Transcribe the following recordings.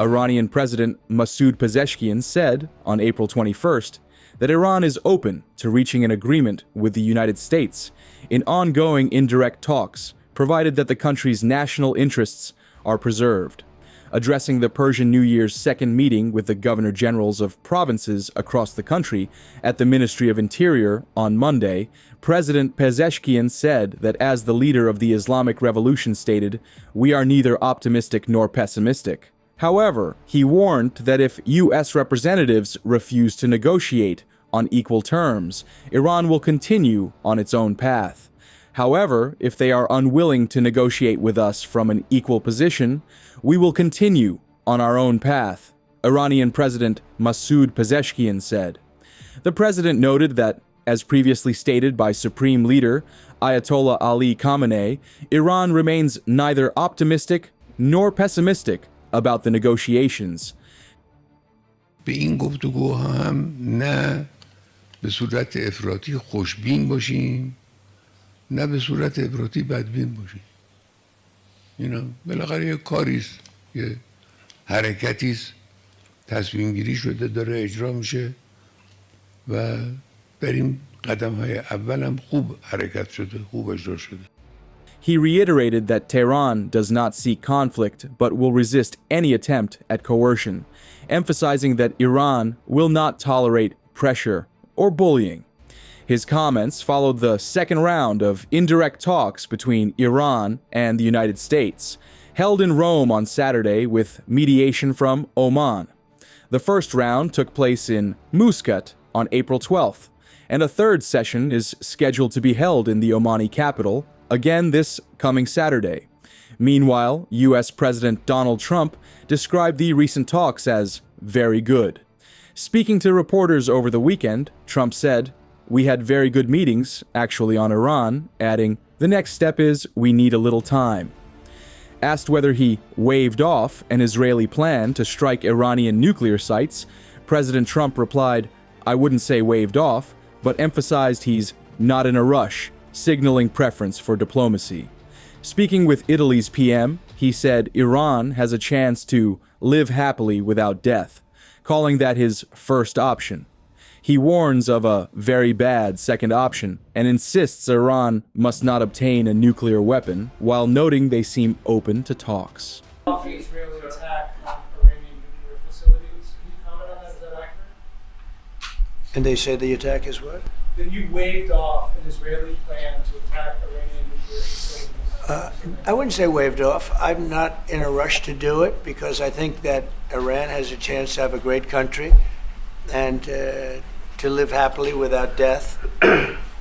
Iranian President Masoud Pezeshkian said on April 21st that Iran is open to reaching an agreement with the United States in ongoing indirect talks, provided that the country's national interests are preserved. Addressing the Persian New Year's second meeting with the governor-generals of provinces across the country at the Ministry of Interior on Monday, President Pezeshkian said that as the leader of the Islamic Revolution stated, "We are neither optimistic nor pessimistic." However, he warned that if U.S. representatives refuse to negotiate on equal terms, Iran will continue on its own path. However, if they are unwilling to negotiate with us from an equal position, we will continue on our own path, Iranian President Masoud Pezeshkian said. The president noted that, as previously stated by Supreme Leader Ayatollah Khamenei, Iran remains neither optimistic nor pessimistic about the negotiations. به این گفتگوها هم نه به صورت افراطی خوشبین باشیم نه به صورت افراطی بدبین باشیم. بالاخره یه کاریست، یه حرکتیست، تصمیم گیری شده داره اجرا میشه و در این قدم های اول هم خوب حرکت شده، خوب اجرا شده. He reiterated that Tehran does not seek conflict but will resist any attempt at coercion, emphasizing that Iran will not tolerate pressure or bullying. His comments followed the second round of indirect talks between Iran and the United States, held in Rome on Saturday with mediation from Oman. The first round took place in Muscat on April 12th, and a third session is scheduled to be held in the Omani capital, again this coming Saturday. Meanwhile, U.S. President Donald Trump described the recent talks as very good. Speaking to reporters over the weekend, Trump said, "We had very good meetings, actually on Iran," adding, "The next step is we need a little time." Asked whether he waved off an Israeli plan to strike Iranian nuclear sites, President Trump replied, "I wouldn't say waved off, but emphasized he's not in a rush, signaling preference for diplomacy." Speaking with Italy's PM, he said Iran has a chance to live happily without death, calling that his first option. He warns of a very bad second option and insists Iran must not obtain a nuclear weapon, while noting they seem open to talks. Israeli attack on Iranian nuclear facilities. Can you comment on that? Is that accurate? And they say the attack is what? That you waved off an Israeli plan to attack Iranian nuclear facilities. I wouldn't say waved off. I'm not in a rush to do it because I think that Iran has a chance to have a great country and to live happily without death.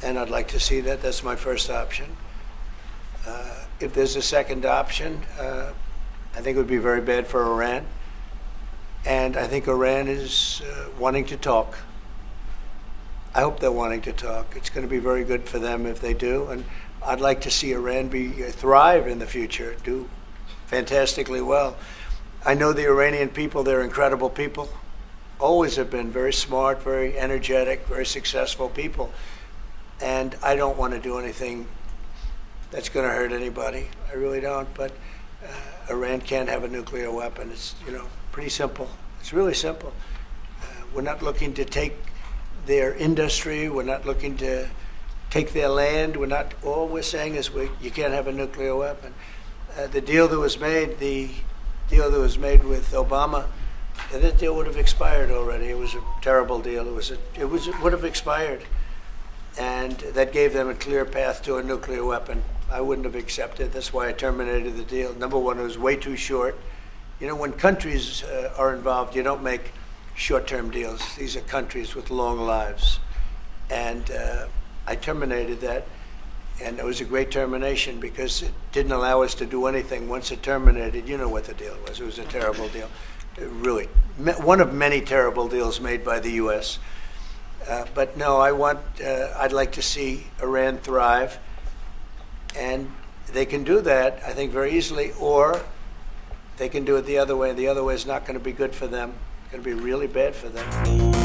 And I'd like to see that. That's my first option. If there's a second option, I think it would be very bad for Iran. And I think Iran is wanting to talk. I hope they're wanting to talk. It's going to be very good for them if they do. And I'd like to see Iran thrive in the future, do fantastically well. I know the Iranian people, they're incredible people. Always have been very smart, very energetic, very successful people. And I don't want to do anything that's going to hurt anybody. I really don't. But Iran can't have a nuclear weapon. It's, pretty simple. It's really simple. We're not looking to take their industry. We're not looking to take their land. All we're saying is you can't have a nuclear weapon. The deal that was made with Obama, that deal would have expired already. It was a terrible deal. It would have expired, and that gave them a clear path to a nuclear weapon. I wouldn't have accepted. That's why I terminated the deal. Number one, it was way too short. When countries are involved, you don't make short-term deals. These are countries with long lives, and I terminated that, and it was a great termination because it didn't allow us to do anything. Once it terminated, you know what the deal was. It was a terrible deal. Really, one of many terrible deals made by the U.S. But no, I'd like to see Iran thrive, and they can do that, I think, very easily, or they can do it the other way, and the other way is not going to be good for them. It's going to be really bad for them.